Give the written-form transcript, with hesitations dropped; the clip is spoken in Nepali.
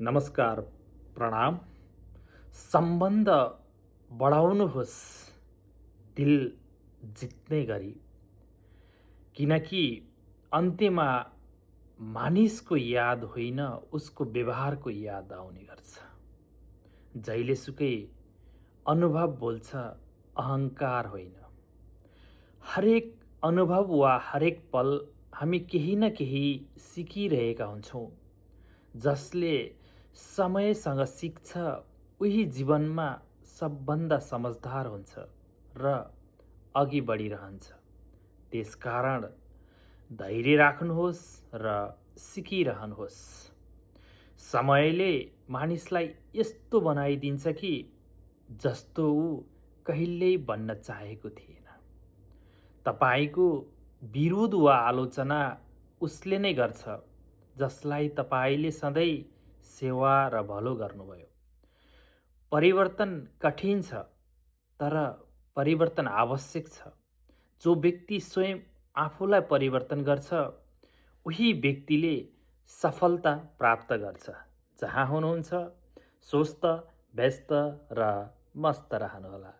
नमस्कार, प्रणाम। सम्बन्ध बढाउनुहोस् दिल जित्ने गरी, किनकि अन्त्यमा मानिसको याद होइन उसको व्यवहारको याद आउने गर्छ। जहिलेसुकै अनुभव बोल्छ, अहङ्कार होइन। हरेक अनुभव वा हरेक पल हामी केही न केही सिकिरहेका हुन्छौँ। जसले समयसँग सिक्छ उही जीवनमा सबभन्दा समझदार हुन्छ र अघि बढिरहन्छ। त्यसकारण धैर्य राख्नुहोस् र सिकिरहनुहोस्। समयले मानिसलाई यस्तो बनाइदिन्छ कि जस्तो ऊ कहिल्यै बन्न चाहेको थिएन। तपाईको विरोध वा आलोचना उसले नै गर्छ जसलाई तपाईले सधैँ सेवा र भलो गर्नुभयो। परिवर्तन कठिन छ, तर परिवर्तन आवश्यक छ। जो व्यक्ति स्वयं आफूलाई परिवर्तन गर्छ उही व्यक्तिले सफलता प्राप्त गर्छ। जहाँ हुनुहुन्छ स्वस्थ, व्यस्त र मस्त रहनुहोला।